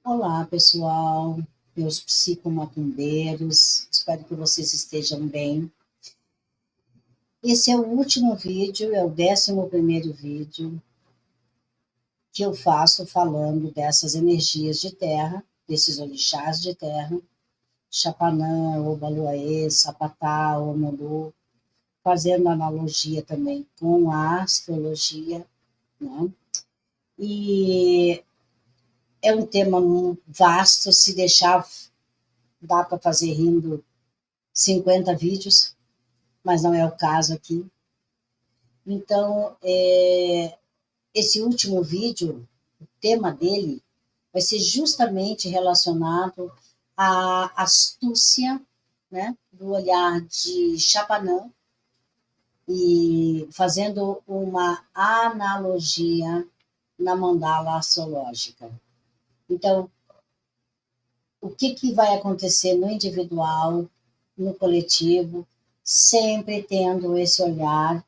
Olá, pessoal, meus psicomacumbeiros, espero que vocês estejam bem. Esse é o último vídeo, é o 11º vídeo que eu faço falando dessas energias de terra, desses orixás de terra, Xapanã, Obaluaê, Sapatá, Omolu, fazendo analogia também com a astrologia, né? E é um tema vasto, se deixar, dá para fazer rindo 50 vídeos, mas não é o caso aqui. Então, esse último vídeo, o tema dele vai ser justamente relacionado à astúcia, né, do olhar de Chapanã e fazendo uma analogia na mandala astrológica. Então, o que vai acontecer no individual, no coletivo, sempre tendo esse olhar,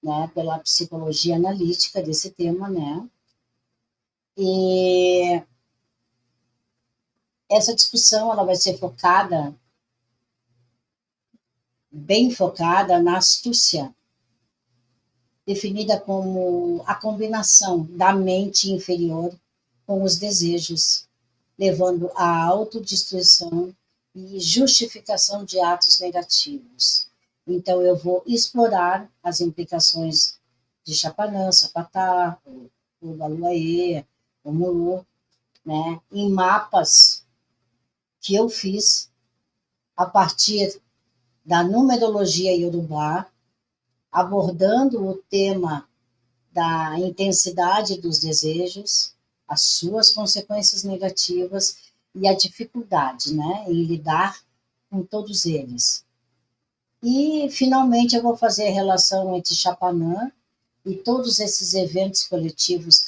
né, pela psicologia analítica desse tema, né? E essa discussão ela vai ser focada, bem focada na astúcia, definida como a combinação da mente inferior com os desejos, levando à autodestruição e justificação de atos negativos. Então, eu vou explorar as implicações de Chapanã, Sapatá, o Baluaê, o Mulu, né, em mapas que eu fiz a partir da numerologia iorubá, abordando o tema da intensidade dos desejos, as suas consequências negativas e a dificuldade, né, em lidar com todos eles. E, finalmente, eu vou fazer a relação entre Chapanã e todos esses eventos coletivos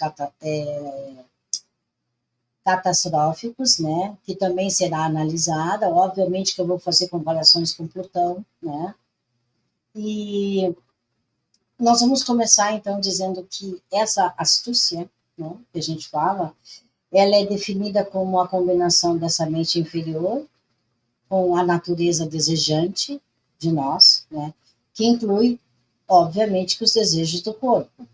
catastróficos, né, que também será analisada. Obviamente que eu vou fazer comparações com Plutão, né, e nós vamos começar, então, dizendo que essa astúcia, né, que a gente fala, ela é definida como a combinação dessa mente inferior com a natureza desejante de nós, né, que inclui, obviamente, que os desejos do corpo.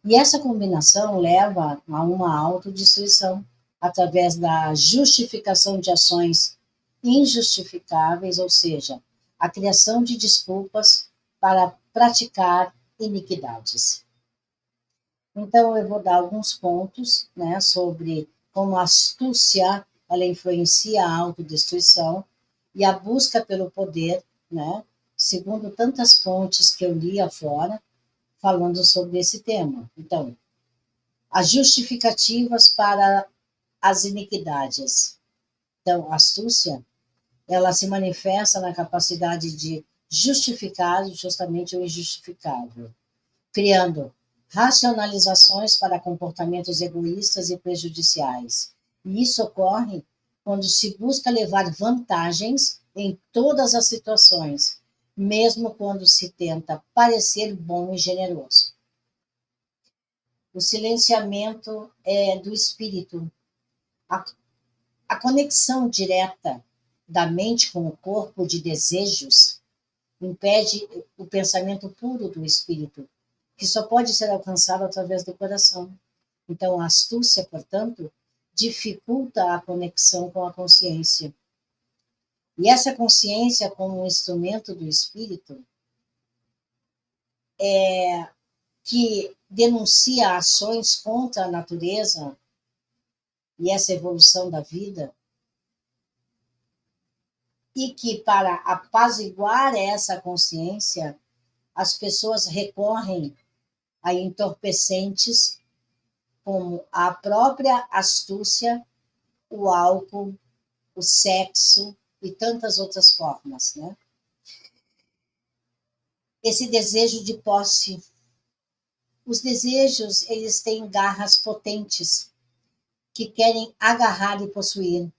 E essa combinação leva a uma autodestruição através da justificação de ações injustificáveis, ou seja, a criação de desculpas para praticar iniquidades. Então, eu vou dar alguns pontos, né, sobre como a astúcia ela influencia a autodestruição e a busca pelo poder, né, segundo tantas fontes que eu li afora, falando sobre esse tema. Então, as justificativas para as iniquidades. Então, a astúcia, ela se manifesta na capacidade de justificar justamente o injustificável, criando racionalizações para comportamentos egoístas e prejudiciais. E isso ocorre quando se busca levar vantagens em todas as situações, mesmo quando se tenta parecer bom e generoso. O silenciamento do espírito, a, a conexão direta da mente com o corpo de desejos impede o pensamento puro do espírito, que só pode ser alcançado através do coração. Então, a astúcia, portanto, dificulta a conexão com a consciência. E essa consciência, como um instrumento do espírito, que denuncia ações contra a natureza e essa evolução da vida, e que, para apaziguar essa consciência, as pessoas recorrem a entorpecentes como a própria astúcia, o álcool, o sexo e tantas outras formas, né? Esse desejo de posse. Os desejos, eles têm garras potentes que querem agarrar e possuir.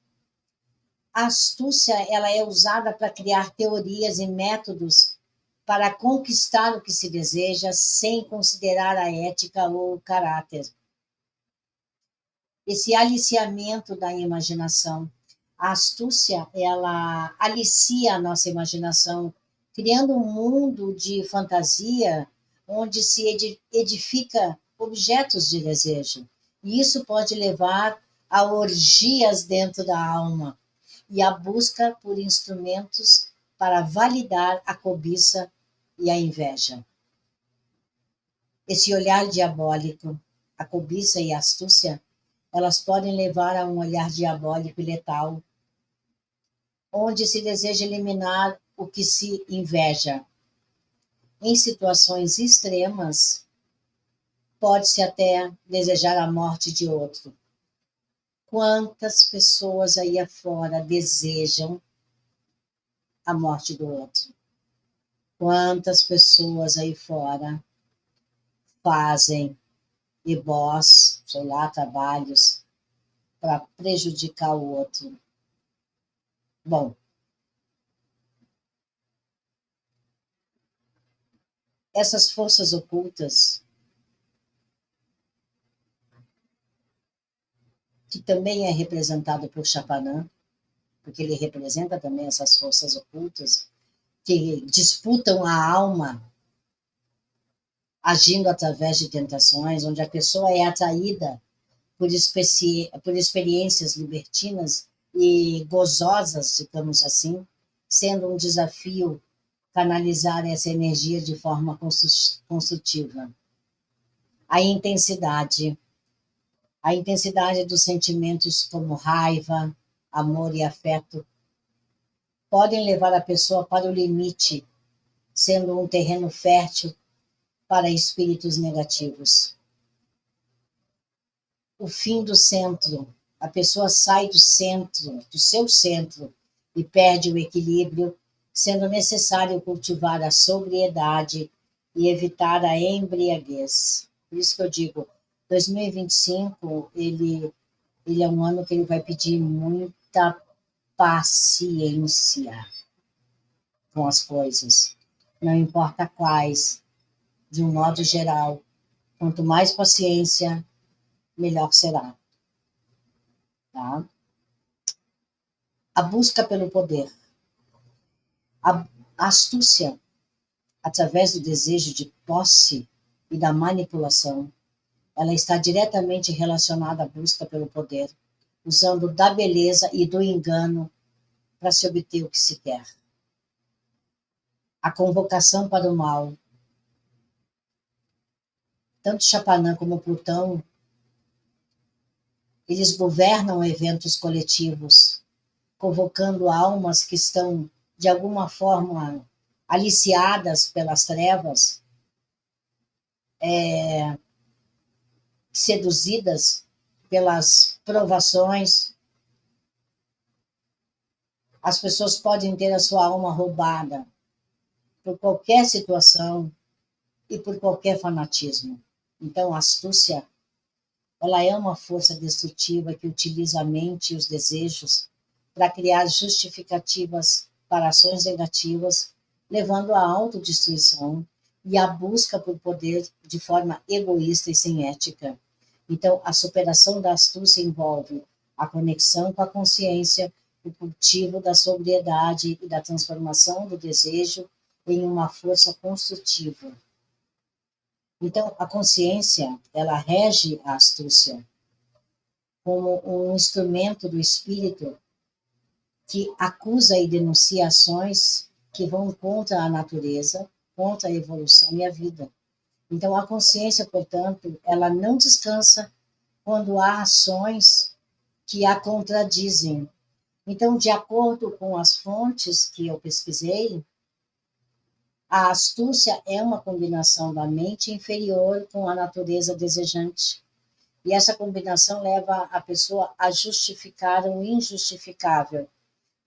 A astúcia, ela é usada para criar teorias e métodos para conquistar o que se deseja sem considerar a ética ou o caráter. esse aliciamento da imaginação. A astúcia, ela alicia a nossa imaginação, criando um mundo de fantasia onde se edifica objetos de desejo. E isso pode levar a orgias dentro da alma e a busca por instrumentos para validar a cobiça e a inveja. Esse olhar diabólico, a cobiça e a astúcia, elas podem levar a um olhar diabólico e letal, onde se deseja eliminar o que se inveja. Em situações extremas, pode-se até desejar a morte de outro. Quantas pessoas aí afora desejam a morte do outro? Quantas pessoas aí fora fazem ebós, sei lá, trabalhos para prejudicar o outro? Bom, essas forças ocultas, que também é representado por Chapanã, porque ele representa também essas forças ocultas que disputam a alma, agindo através de tentações, onde a pessoa é atraída por experiências libertinas e gozosas, digamos assim, sendo um desafio canalizar essa energia de forma construtiva. A intensidade, a intensidade dos sentimentos como raiva, amor e afeto podem levar a pessoa para o limite, sendo um terreno fértil para espíritos negativos. O fim do centro, a pessoa sai do centro, do seu centro, e perde o equilíbrio, sendo necessário cultivar a sobriedade e evitar a embriaguez. Por isso que eu digo, 2025, ele é um ano que ele vai pedir muita paciência com as coisas, não importa quais, de um modo geral. Quanto mais paciência, melhor será. Tá? A busca pelo poder. A astúcia, através do desejo de posse e da manipulação, ela está diretamente relacionada à busca pelo poder, usando da beleza e do engano para se obter o que se quer. A convocação para o mal. Tanto Chapanã como Plutão, eles governam eventos coletivos, convocando almas que estão, de alguma forma, aliciadas pelas trevas, seduzidas pelas provações. As pessoas podem ter a sua alma roubada por qualquer situação e por qualquer fanatismo. Então, a astúcia, ela é uma força destrutiva que utiliza a mente e os desejos para criar justificativas para ações negativas, levando à autodestruição e à busca por poder de forma egoísta e sem ética. Então, a superação da astúcia envolve a conexão com a consciência, o cultivo da sobriedade e da transformação do desejo em uma força construtiva. Então, a consciência, ela rege a astúcia como um instrumento do espírito que acusa e denuncia ações que vão contra a natureza, contra a evolução e a vida. Então, a consciência, portanto, ela não descansa quando há ações que a contradizem. Então, de acordo com as fontes que eu pesquisei, a astúcia é uma combinação da mente inferior com a natureza desejante. E essa combinação leva a pessoa a justificar o injustificável,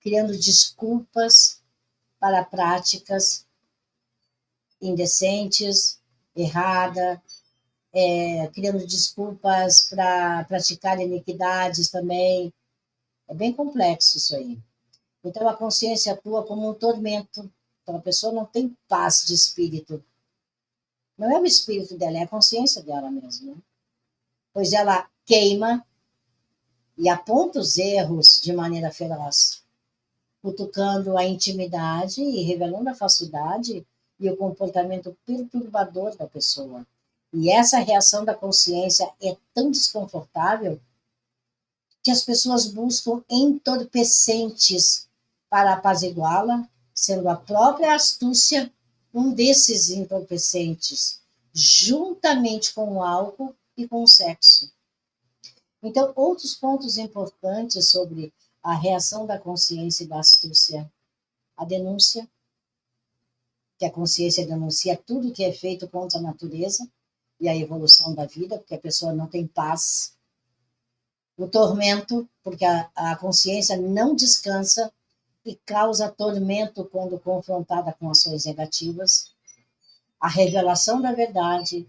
criando desculpas para práticas indecentes, erradas, criando desculpas para praticar iniquidades também. É bem complexo isso aí. Então, a consciência atua como um tormento. Então, a pessoa não tem paz de espírito. Não é o espírito dela, é a consciência dela mesmo. Né? Pois ela queima e aponta os erros de maneira feroz, cutucando a intimidade e revelando a falsidade e o comportamento perturbador da pessoa. E essa reação da consciência é tão desconfortável que as pessoas buscam entorpecentes para apaziguá-la, sendo a própria astúcia um desses entorpecentes, juntamente com o álcool e com o sexo. Então, outros pontos importantes sobre a reação da consciência e da astúcia: a denúncia, que a consciência denuncia tudo que é feito contra a natureza e a evolução da vida, porque a pessoa não tem paz. O tormento, porque a consciência não descansa e causa tormento quando confrontada com ações negativas. A revelação da verdade,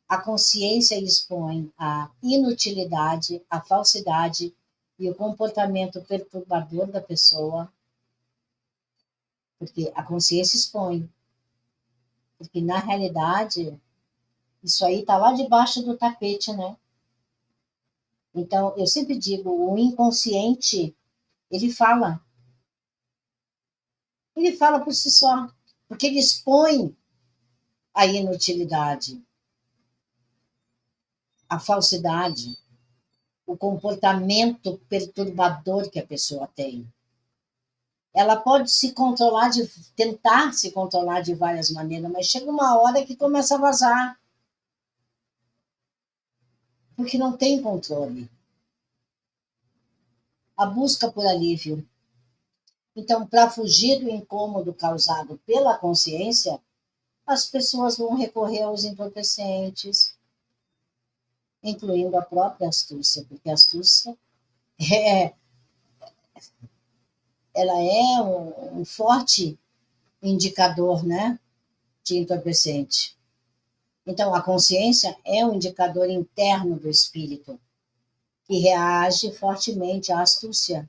a consciência expõe a inutilidade, a falsidade e o comportamento perturbador da pessoa, porque a consciência expõe, porque na realidade isso aí está lá debaixo do tapete, né? Então, eu sempre digo, o inconsciente, ele fala. Ele fala por si só, porque ele expõe a inutilidade, a falsidade, o comportamento perturbador que a pessoa tem. Ela pode se controlar, tentar se controlar de várias maneiras, mas chega uma hora que começa a vazar, porque não tem controle. A busca por alívio. Então, para fugir do incômodo causado pela consciência, as pessoas vão recorrer aos entorpecentes, incluindo a própria astúcia, porque a astúcia é, ela é um forte indicador, né, de entorpecente. Então, a consciência é um indicador interno do espírito, que reage fortemente à astúcia,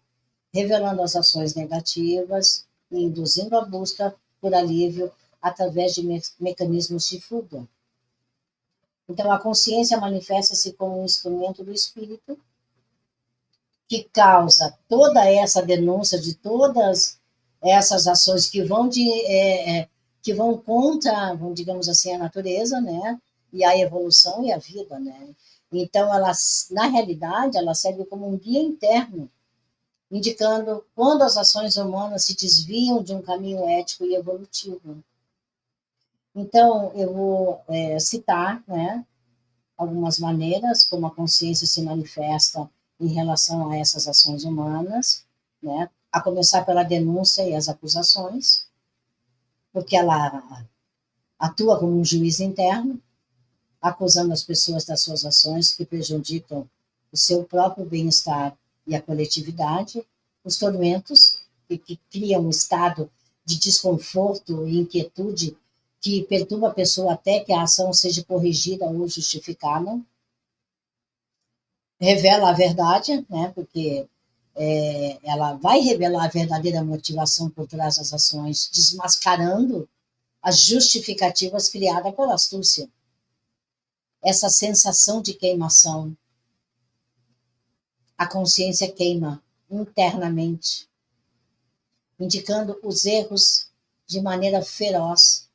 revelando as ações negativas e induzindo a busca por alívio através de mecanismos de fuga. Então, a consciência manifesta-se como um instrumento do espírito que causa toda essa denúncia de todas essas ações que vão contra, digamos assim, a natureza, né? E a evolução e a vida, né? Então, ela, na realidade, ela serve como um guia interno, indicando quando as ações humanas se desviam de um caminho ético e evolutivo. Então, eu vou citar, né, algumas maneiras como a consciência se manifesta em relação a essas ações humanas, né? A começar pela denúncia e as acusações, porque ela atua como um juiz interno, acusando as pessoas das suas ações que prejudicam o seu próprio bem-estar e a coletividade, os tormentos, que criam um estado de desconforto e inquietude que perturba a pessoa até que a ação seja corrigida ou justificada. Revela a verdade, né? Porque ela vai revelar a verdadeira motivação por trás das ações, desmascarando as justificativas criadas pela astúcia. Essa sensação de queimação, a consciência queima internamente, indicando os erros de maneira feroz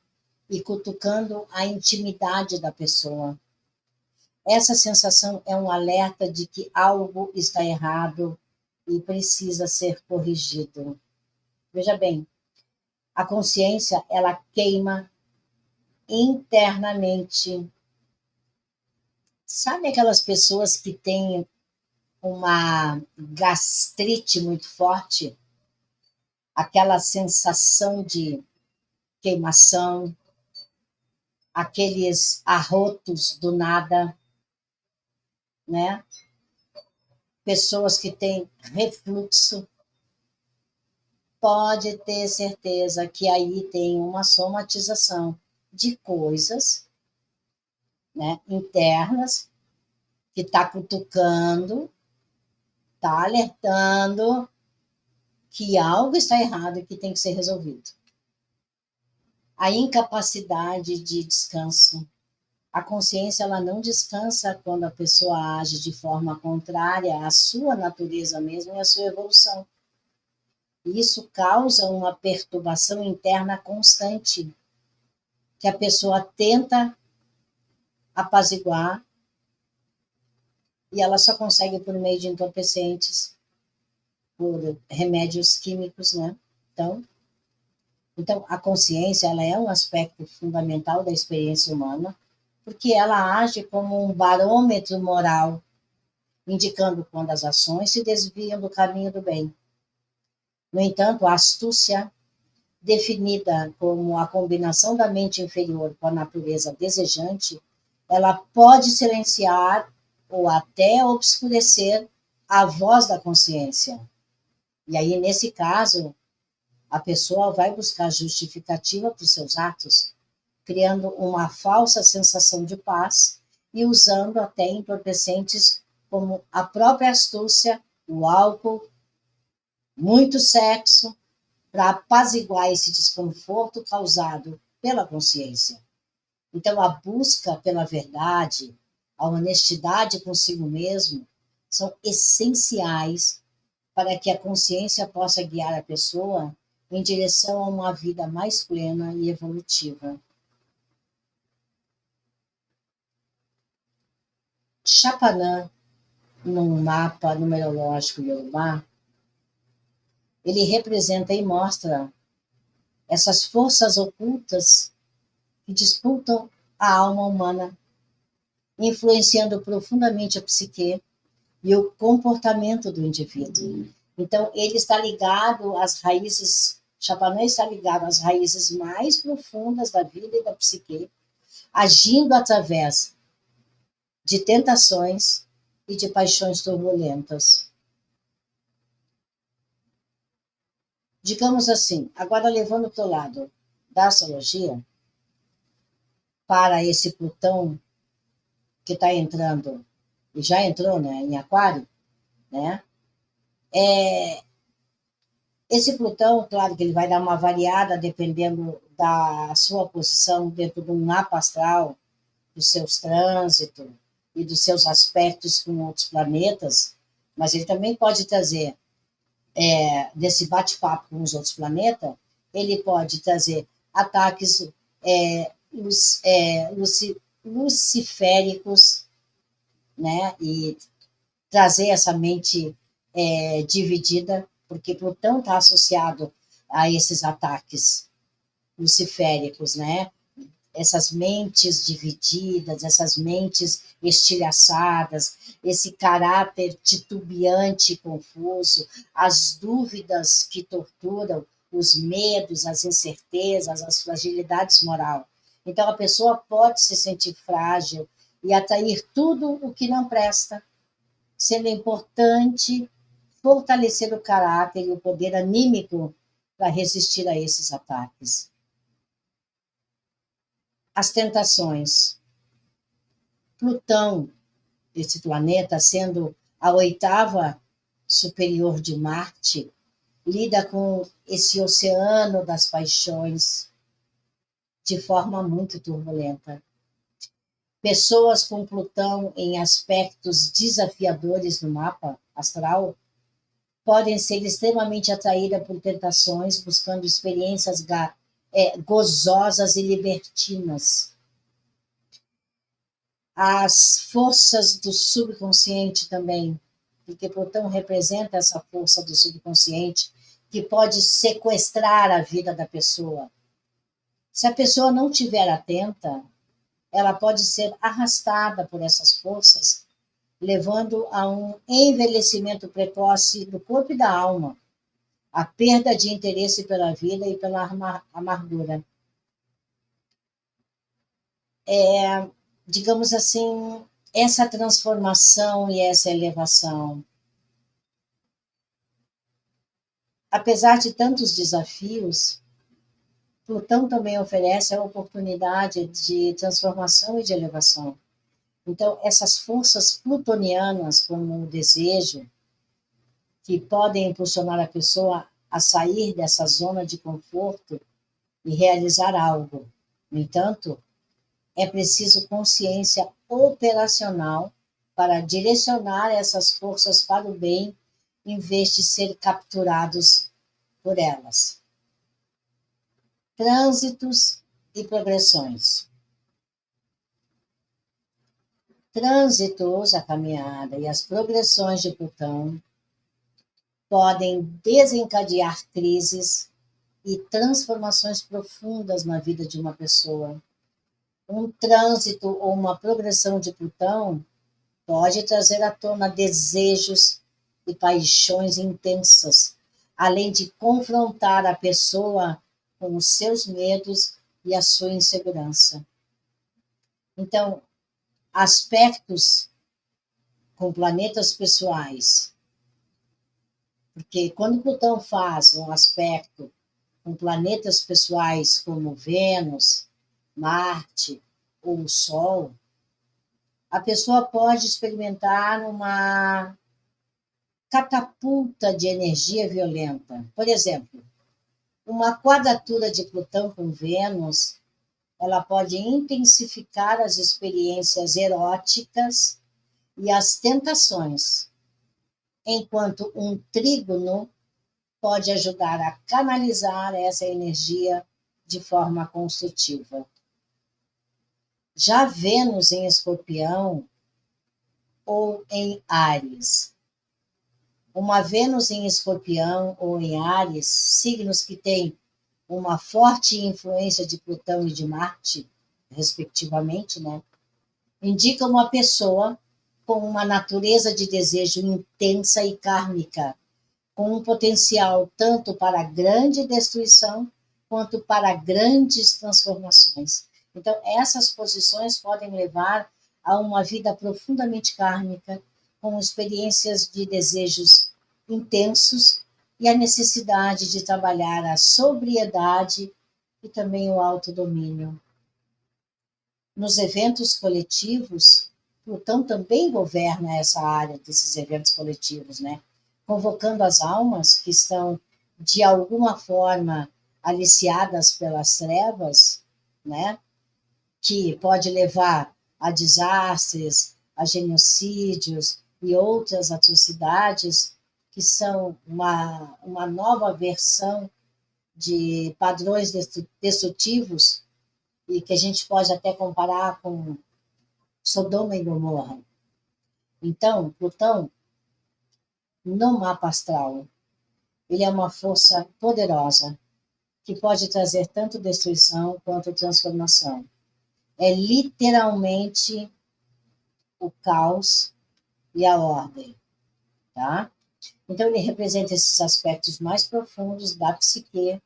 e cutucando a intimidade da pessoa. Essa sensação é um alerta de que algo está errado e precisa ser corrigido. Veja bem, a consciência, ela queima internamente. Sabe aquelas pessoas que têm uma gastrite muito forte? Aquela sensação de queimação, aqueles arrotos do nada, né? Pessoas que têm refluxo, pode ter certeza que aí tem uma somatização de coisas, né, internas, que está cutucando, está alertando que algo está errado e que tem que ser resolvido. A incapacidade de descanso, A consciência ela não descansa quando a pessoa age de forma contrária à sua natureza mesmo e à sua evolução. Isso causa uma perturbação interna constante, que a pessoa tenta apaziguar e ela só consegue por meio de entorpecentes, por remédios químicos, né? Então, a consciência ela é um aspecto fundamental da experiência humana, porque ela age como um barômetro moral, indicando quando as ações se desviam do caminho do bem. No entanto, a astúcia, definida como a combinação da mente inferior com a natureza desejante, ela pode silenciar ou até obscurecer a voz da consciência. E aí, nesse caso, a pessoa vai buscar justificativa para os seus atos, criando uma falsa sensação de paz e usando até entorpecentes como a própria astúcia, o álcool, muito sexo, para apaziguar esse desconforto causado pela consciência. Então, a busca pela verdade, a honestidade consigo mesmo, são essenciais para que a consciência possa guiar a pessoa em direção a uma vida mais plena e evolutiva. Chapanã, num mapa numerológico Yorubá, ele representa e mostra essas forças ocultas que disputam a alma humana, influenciando profundamente a psique e o comportamento do indivíduo. Então, ele está ligado às raízes, Chapanã está ligado às raízes mais profundas da vida e da psique, agindo através de tentações e de paixões turbulentas. Digamos assim, agora levando para o lado da astrologia, para esse Plutão que está entrando, e já entrou, né, em Aquário, né? Esse Plutão, claro que ele vai dar uma variada dependendo da sua posição dentro do mapa astral, dos seus trânsitos e dos seus aspectos com outros planetas, mas ele também pode trazer, desse bate-papo com os outros planetas, ele pode trazer ataques luciféricos, né? E trazer essa mente dividida, porque Plutão está associado a esses ataques luciféricos, né? Essas mentes divididas, essas mentes estilhaçadas, esse caráter titubeante e confuso, as dúvidas que torturam, os medos, as incertezas, as fragilidades moral. Então, a pessoa pode se sentir frágil e atrair tudo o que não presta, sendo importante fortalecer o caráter e o poder anímico para resistir a esses ataques. As tentações. Plutão, esse planeta, sendo a oitava superior de Marte, lida com esse oceano das paixões de forma muito turbulenta. Pessoas com Plutão em aspectos desafiadores no mapa astral podem ser extremamente atraídas por tentações, buscando experiências gozosas e libertinas. As forças do subconsciente também, porque Plutão representa essa força do subconsciente que pode sequestrar a vida da pessoa. Se a pessoa não estiver atenta, ela pode ser arrastada por essas forças, levando a um envelhecimento precoce do corpo e da alma, a perda de interesse pela vida e pela amargura. Digamos assim, essa transformação e essa elevação, apesar de tantos desafios, Plutão também oferece a oportunidade de transformação e de elevação. Então, essas forças plutonianas, como o desejo, que podem impulsionar a pessoa a sair dessa zona de conforto e realizar algo. No entanto, É preciso consciência operacional para direcionar essas forças para o bem, em vez de ser capturados por elas. Trânsitos e progressões. Trânsitos, a caminhada e as progressões de Plutão podem desencadear crises e transformações profundas na vida de uma pessoa. Um trânsito ou uma progressão de Plutão pode trazer à tona desejos e paixões intensas, além de confrontar a pessoa com os seus medos e a sua insegurança. Então, aspectos com planetas pessoais, porque quando Plutão faz um aspecto com planetas pessoais como Vênus, Marte ou o Sol, a pessoa pode experimentar uma catapulta de energia violenta. Por exemplo, uma quadratura de Plutão com Vênus, ela pode intensificar as experiências eróticas e as tentações, enquanto um trígono pode ajudar a canalizar essa energia de forma construtiva. Já Vênus em Escorpião ou em Áries. Uma Vênus em Escorpião ou em Áries, signos que têm uma forte influência de Plutão e de Marte, respectivamente, né? Indica uma pessoa com uma natureza de desejo intensa e kármica, com um potencial tanto para grande destruição quanto para grandes transformações. Então, essas posições podem levar a uma vida profundamente kármica, com experiências de desejos intensos e a necessidade de trabalhar a sobriedade e também o autodomínio. Nos eventos coletivos, Plutão também governa essa área desses eventos coletivos, né? Convocando as almas que estão, de alguma forma, aliciadas pelas trevas, né? Que pode levar a desastres, a genocídios e outras atrocidades, que são uma nova versão de padrões destrutivos e que a gente pode até comparar com Sodoma e Gomorra. Então, Plutão, no mapa astral, ele é uma força poderosa que pode trazer tanto destruição quanto transformação. É literalmente o caos e a ordem, tá? Então, ele representa esses aspectos mais profundos da psique,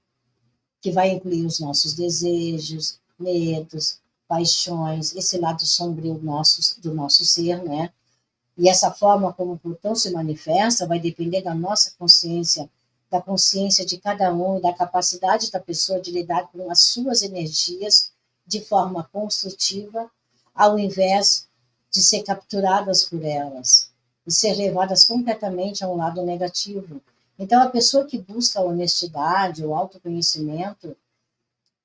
que vai incluir os nossos desejos, medos, paixões, esse lado sombrio do nosso ser, né? E essa forma como Plutão se manifesta vai depender da nossa consciência, da consciência de cada um, da capacidade da pessoa de lidar com as suas energias de forma construtiva, ao invés de ser capturadas por elas e ser levadas completamente a um lado negativo. Então, a pessoa que busca a honestidade, o autoconhecimento,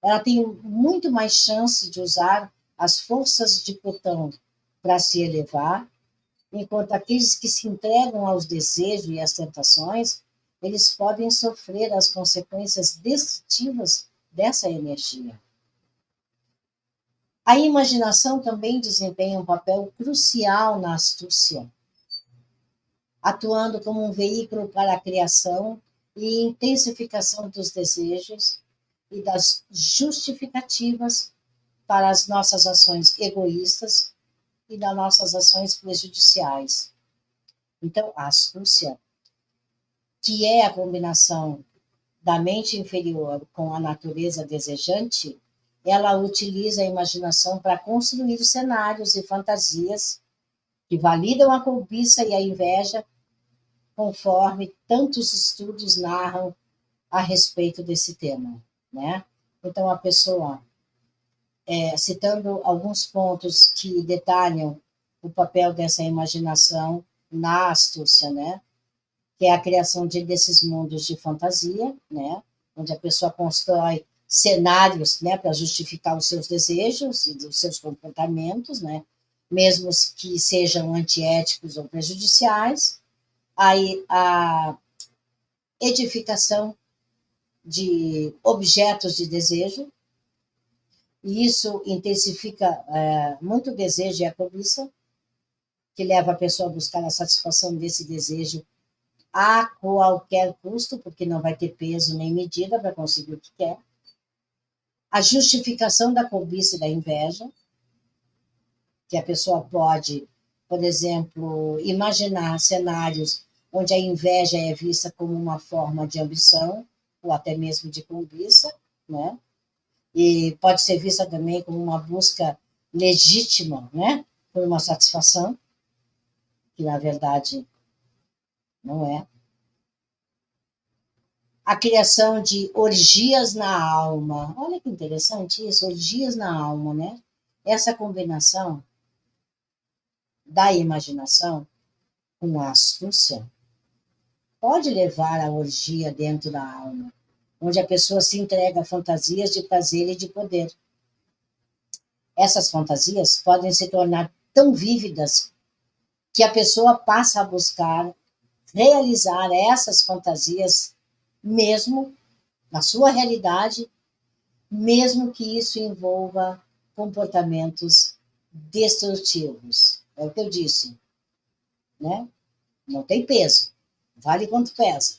ela tem muito mais chance de usar as forças de Plutão para se elevar, enquanto aqueles que se entregam aos desejos e às tentações, eles podem sofrer as consequências destrutivas dessa energia. A imaginação também desempenha um papel crucial na astúcia, atuando como um veículo para a criação e intensificação dos desejos e das justificativas para as nossas ações egoístas e das nossas ações prejudiciais. Então, a astúcia, que é a combinação da mente inferior com a natureza desejante, ela utiliza a imaginação para construir cenários e fantasias que validam a cobiça e a inveja, conforme tantos estudos narram a respeito desse tema, né? Então, a pessoa, citando alguns pontos que detalham o papel dessa imaginação na astúcia, né? Que é a criação desses mundos de fantasia, né? Onde a pessoa constrói cenários, né, para justificar os seus desejos e os seus comportamentos, né, mesmo que sejam antiéticos ou prejudiciais. Aí a edificação de objetos de desejo, e isso intensifica muito o desejo e a cobiça, que leva a pessoa a buscar a satisfação desse desejo a qualquer custo, porque não vai ter peso nem medida para conseguir o que quer. A justificação da cobiça e da inveja, que a pessoa pode, por exemplo, imaginar cenários onde a inveja é vista como uma forma de ambição, ou até mesmo de cobiça, né? E pode ser vista também como uma busca legítima, né? Por uma satisfação, que na verdade não é. A criação de orgias na alma. Olha que interessante isso, orgias na alma, né? Essa combinação da imaginação com a astúcia pode levar à orgia dentro da alma, onde a pessoa se entrega a fantasias de prazer e de poder. Essas fantasias podem se tornar tão vívidas que a pessoa passa a buscar realizar essas fantasias mesmo na sua realidade, mesmo que isso envolva comportamentos destrutivos. É o que eu disse, né? Não tem peso, vale quanto pesa.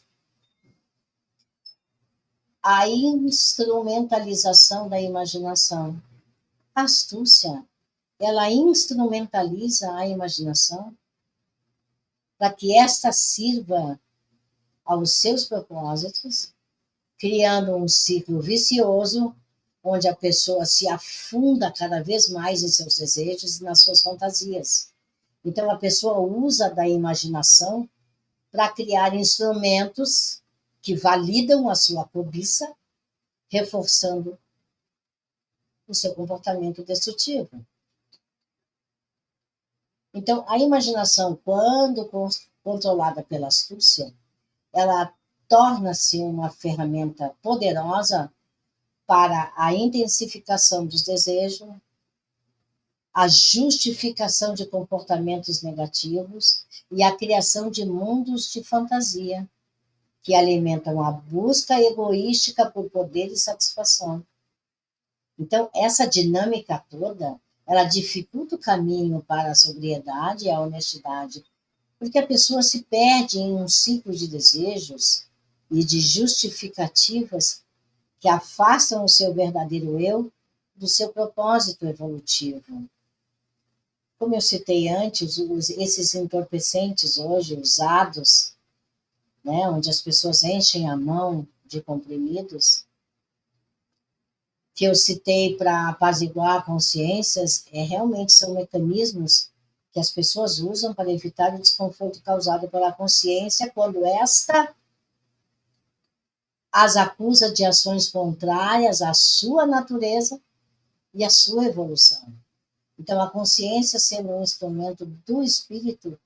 A instrumentalização da imaginação. A astúcia, ela instrumentaliza a imaginação para que esta sirva aos seus propósitos, criando um ciclo vicioso, onde a pessoa se afunda cada vez mais em seus desejos e nas suas fantasias. Então, a pessoa usa da imaginação para criar instrumentos que validam a sua cobiça, reforçando o seu comportamento destrutivo. Então, a imaginação, quando controlada pela astúcia, ela torna-se uma ferramenta poderosa para a intensificação dos desejos, a justificação de comportamentos negativos e a criação de mundos de fantasia, que alimentam a busca egoística por poder e satisfação. Então, essa dinâmica toda, ela dificulta o caminho para a sobriedade e a honestidade, porque a pessoa se perde em um ciclo de desejos e de justificativas que afastam o seu verdadeiro eu do seu propósito evolutivo. Como eu citei antes, esses entorpecentes hoje usados, né, onde as pessoas enchem a mão de comprimidos, que eu citei para apaziguar consciências, realmente são mecanismos que as pessoas usam para evitar o desconforto causado pela consciência quando esta as acusa de ações contrárias à sua natureza e à sua evolução. Então, a consciência, sendo um instrumento do espírito,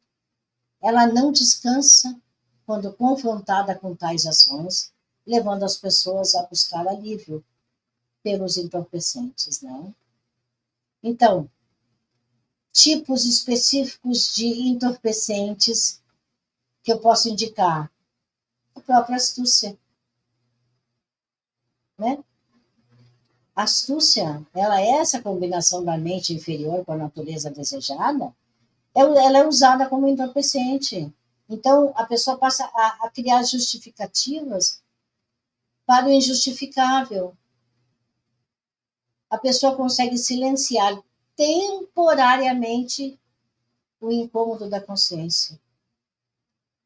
ela não descansa quando confrontada com tais ações, levando as pessoas a buscar alívio pelos entorpecentes, né? Então, tipos específicos de entorpecentes que eu posso indicar: a própria astúcia, né? A astúcia, ela é essa combinação da mente inferior com a natureza desejada, ela é usada como entorpecente. Então, a pessoa passa a criar justificativas para o injustificável. A pessoa consegue silenciar temporariamente o incômodo da consciência.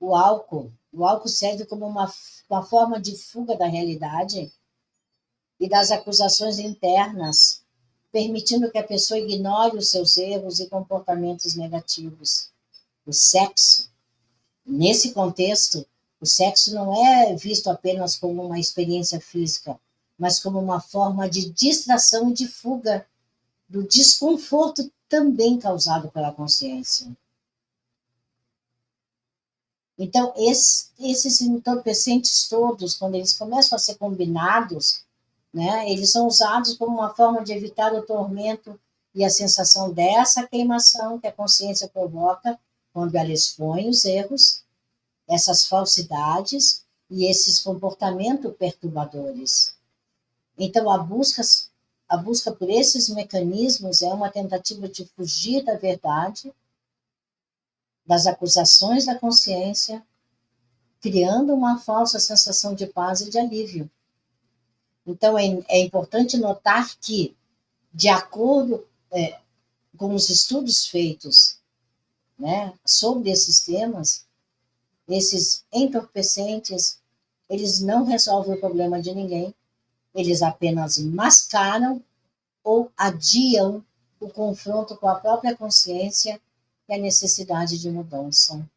O álcool serve como uma forma de fuga da realidade e das acusações internas, permitindo que a pessoa ignore os seus erros e comportamentos negativos. O sexo, nesse contexto, o sexo não é visto apenas como uma experiência física, mas como uma forma de distração e de fuga do desconforto também causado pela consciência. Então, esses entorpecentes todos, quando eles começam a ser combinados, né? Eles são usados como uma forma de evitar o tormento e a sensação dessa queimação que a consciência provoca quando ela expõe os erros, essas falsidades e esses comportamentos perturbadores. Então, a busca por esses mecanismos é uma tentativa de fugir da verdade, das acusações da consciência, criando uma falsa sensação de paz e de alívio. Então, é importante notar que, de acordo com os estudos feitos, né, sobre esses temas, esses entorpecentes, eles não resolvem o problema de ninguém, eles apenas mascaram ou adiam o confronto com a própria consciência e a necessidade de mudança.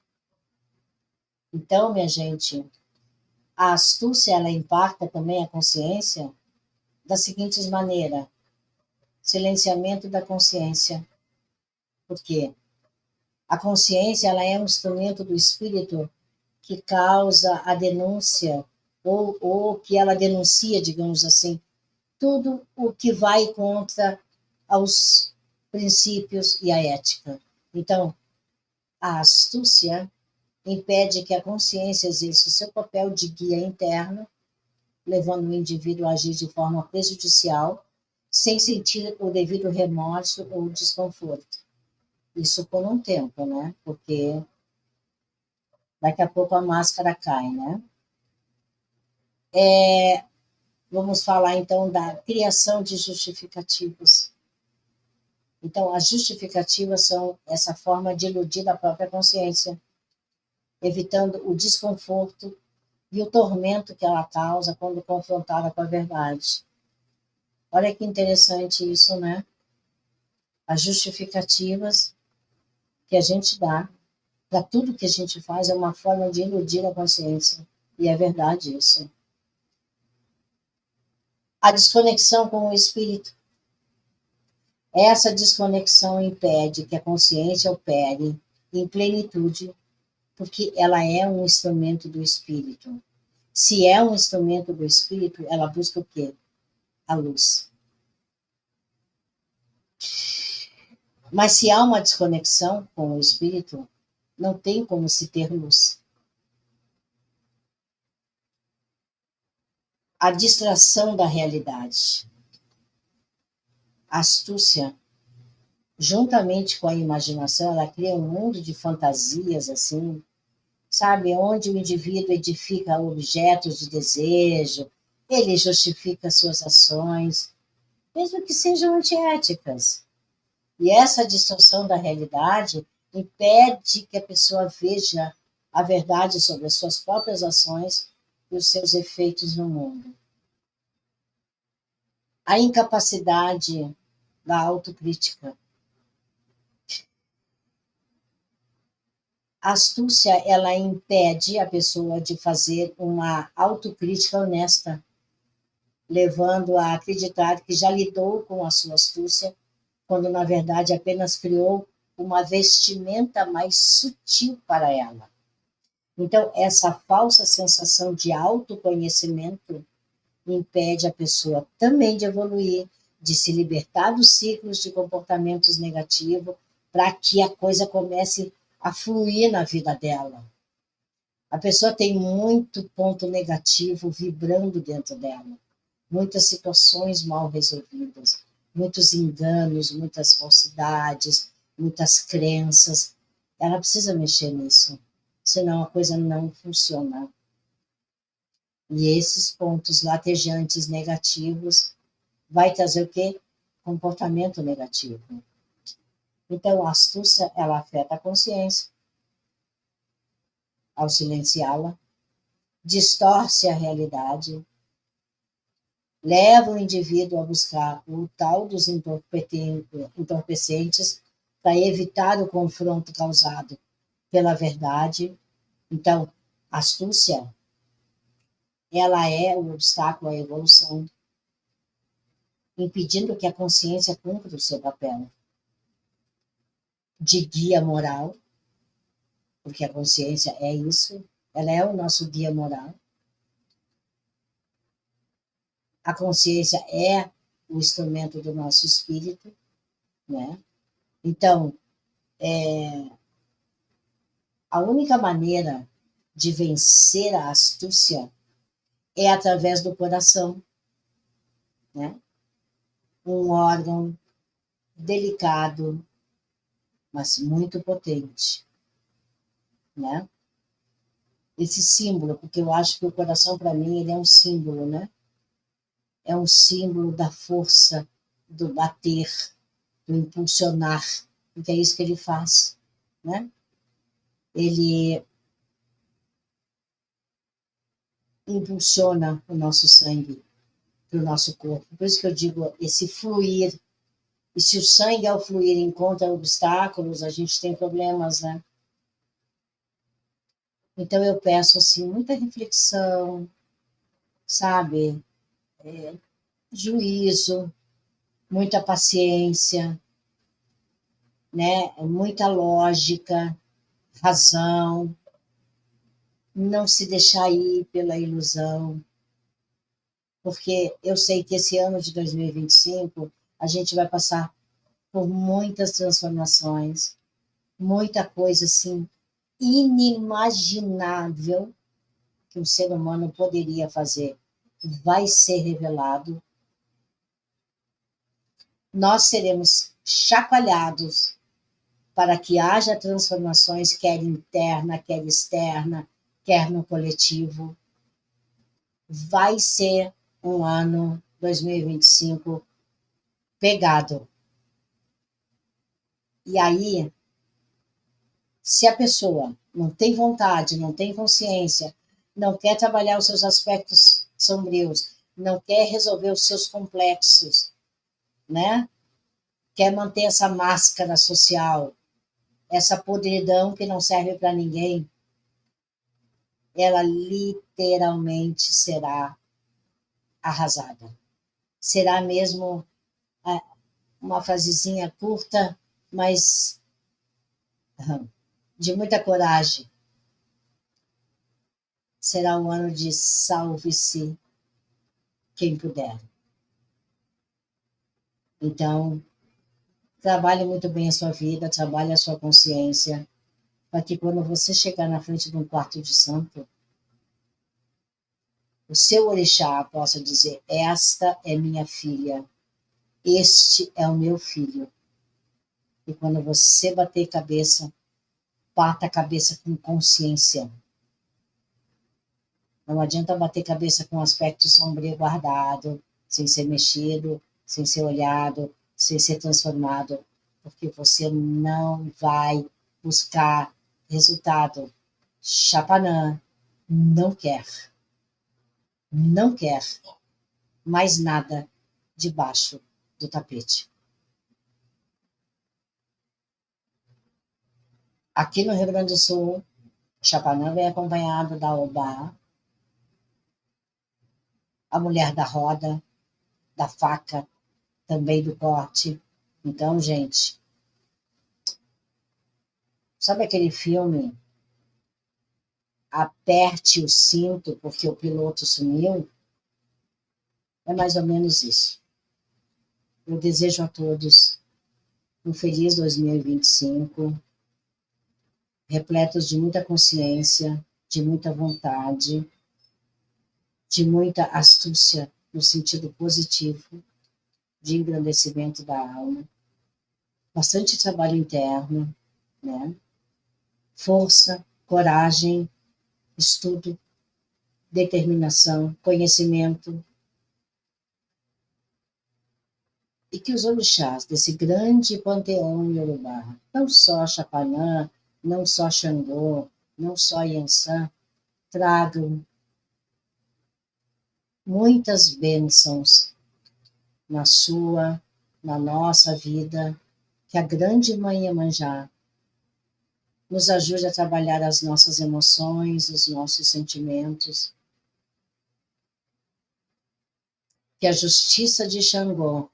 Então, minha gente, a astúcia ela impacta também a consciência da seguinte maneira: silenciamento da consciência. Por quê? A consciência ela é um instrumento do espírito que causa a denúncia, ou que ela denuncia, digamos assim, tudo o que vai contra os princípios e a ética. Então, a astúcia impede que a consciência exerça o seu papel de guia interno, levando o indivíduo a agir de forma prejudicial, sem sentir o devido remorso ou desconforto. Isso por um tempo, né? Porque daqui a pouco a máscara cai, né? Vamos falar então da criação de justificativos. Então, as justificativas são essa forma de iludir a própria consciência, evitando o desconforto e o tormento que ela causa quando confrontada com a verdade. Olha que interessante isso, né? As justificativas que a gente dá para tudo que a gente faz é uma forma de iludir a consciência. E é verdade isso. A desconexão com o espírito. Essa desconexão impede que a consciência opere em plenitude, porque ela é um instrumento do espírito. Se é um instrumento do espírito, ela busca o quê? A luz. Mas se há uma desconexão com o espírito, não tem como se ter luz. A distração da realidade. A astúcia, juntamente com a imaginação, ela cria um mundo de fantasias, assim, sabe? Onde o indivíduo edifica objetos de desejo, ele justifica suas ações, mesmo que sejam antiéticas. E essa distorção da realidade impede que a pessoa veja a verdade sobre as suas próprias ações e os seus efeitos no mundo. A incapacidade da autocrítica. A astúcia, ela impede a pessoa de fazer uma autocrítica honesta, levando a acreditar que já lidou com a sua astúcia, quando na verdade apenas criou uma vestimenta mais sutil para ela. Então, essa falsa sensação de autoconhecimento impede a pessoa também de evoluir, de se libertar dos ciclos de comportamentos negativos, para que a coisa comece a fluir na vida dela. A pessoa tem muito ponto negativo vibrando dentro dela, muitas situações mal resolvidas, muitos enganos, muitas falsidades, muitas crenças. Ela precisa mexer nisso, senão a coisa não funciona. E esses pontos latejantes negativos vai trazer o quê? Comportamento negativo. Então, a astúcia, ela afeta a consciência ao silenciá-la, distorce a realidade, leva o indivíduo a buscar o tal dos entorpecentes para evitar o confronto causado pela verdade. Então, a astúcia, ela é um obstáculo à evolução, impedindo que a consciência cumpra o seu papel de guia moral, porque a consciência é isso, ela é o nosso guia moral, A consciência é o instrumento do nosso espírito, né? Então, a única maneira de vencer a astúcia é através do coração, né? Um órgão delicado, mas muito potente, né? Esse símbolo, porque eu acho que o coração, para mim, ele é um símbolo, né? É um símbolo da força, do bater, do impulsionar, porque é isso que ele faz, né? Ele impulsiona o nosso sangue para o nosso corpo. Por isso que eu digo, esse fluir. E se o sangue, ao fluir, encontra obstáculos, a gente tem problemas, né? Então eu peço, assim, muita reflexão, sabe? Juízo, muita paciência, né? Muita lógica, razão, não se deixar ir pela ilusão, porque eu sei que esse ano de 2025 a gente vai passar por muitas transformações, muita coisa assim inimaginável que um ser humano poderia fazer vai ser revelado. Nós seremos chacoalhados para que haja transformações, quer interna, quer externa, quer no coletivo. Vai ser um ano 2025 pegado. E aí, se a pessoa não tem vontade, não tem consciência, não quer trabalhar os seus aspectos sombrios, não quer resolver os seus complexos, né? Quer manter essa máscara social, essa podridão que não serve para ninguém, ela literalmente será arrasada. Será mesmo uma frasezinha curta, mas de muita coragem. Será um ano de salve-se quem puder. Então, trabalhe muito bem a sua vida, trabalhe a sua consciência, para que quando você chegar na frente de um quarto de santo, o seu orixá possa dizer: esta é minha filha, este é o meu filho. E quando você bater cabeça, bata a cabeça com consciência. Não adianta bater cabeça com um aspecto sombrio guardado, sem ser mexido, sem ser olhado, sem ser transformado, porque você não vai buscar resultado. Chapanã não quer, não quer mais nada debaixo do tapete. Aqui no Rio Grande do Sul, Chapanã vem acompanhado da Obá, a mulher da roda, da faca, também do corte. Então, gente, sabe aquele filme Aperte o Cinto porque o piloto sumiu? É mais ou menos isso. Eu desejo a todos um feliz 2025, repletos de muita consciência, de muita vontade, de muita astúcia no sentido positivo, de engrandecimento da alma, bastante trabalho interno, né? Força, coragem, estudo, determinação, conhecimento, e que os orixás desse grande panteão iorubá, não só Chapanã, não só Xangô, não só Iansã, tragam muitas bênçãos na sua, na nossa vida, que a grande Mãe Iemanjá nos ajude a trabalhar as nossas emoções, os nossos sentimentos, que a justiça de Xangô,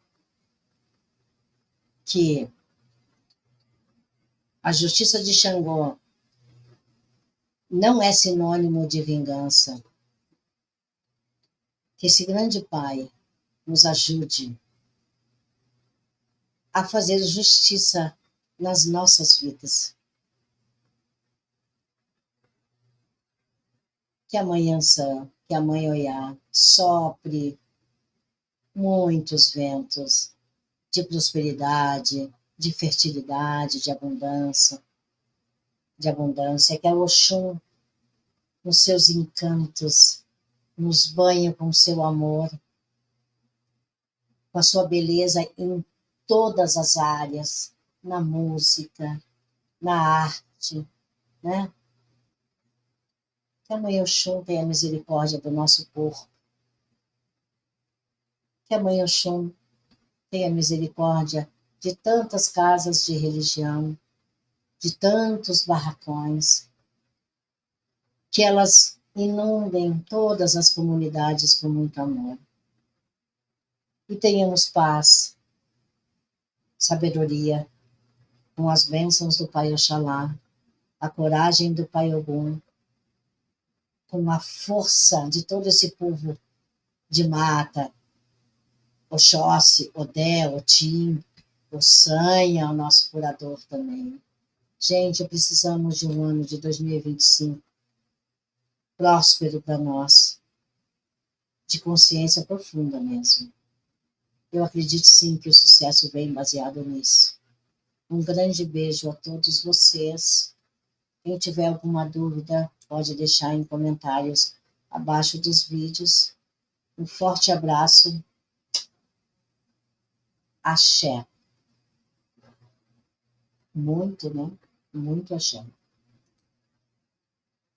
que a justiça de Xangô não é sinônimo de vingança, que esse grande Pai nos ajude a fazer justiça nas nossas vidas. Que amanhã, que a Mãe Oiá sopre muitos ventos de prosperidade, de fertilidade, de abundância, que a Oxum, nos seus encantos, nos banhe com seu amor, com a sua beleza em todas as áreas, na música, na arte, né? Que a Mãe Oxum tenha misericórdia do nosso corpo, que a Mãe Oxum tenha misericórdia de tantas casas de religião, de tantos barracões, que elas inundem todas as comunidades com muito amor. E tenhamos paz, sabedoria, com as bênçãos do Pai Oxalá, a coragem do Pai Ogum, com a força de todo esse povo de mata, Oxóssi, Odé, Otim, Ossanha, o nosso curador também. Gente, precisamos de um ano de 2025 próspero para nós, de consciência profunda mesmo. Eu acredito sim que o sucesso vem baseado nisso. Um grande beijo a todos vocês. Quem tiver alguma dúvida, pode deixar em comentários abaixo dos vídeos. Um forte abraço. Axé. Muito, né? Muito axé.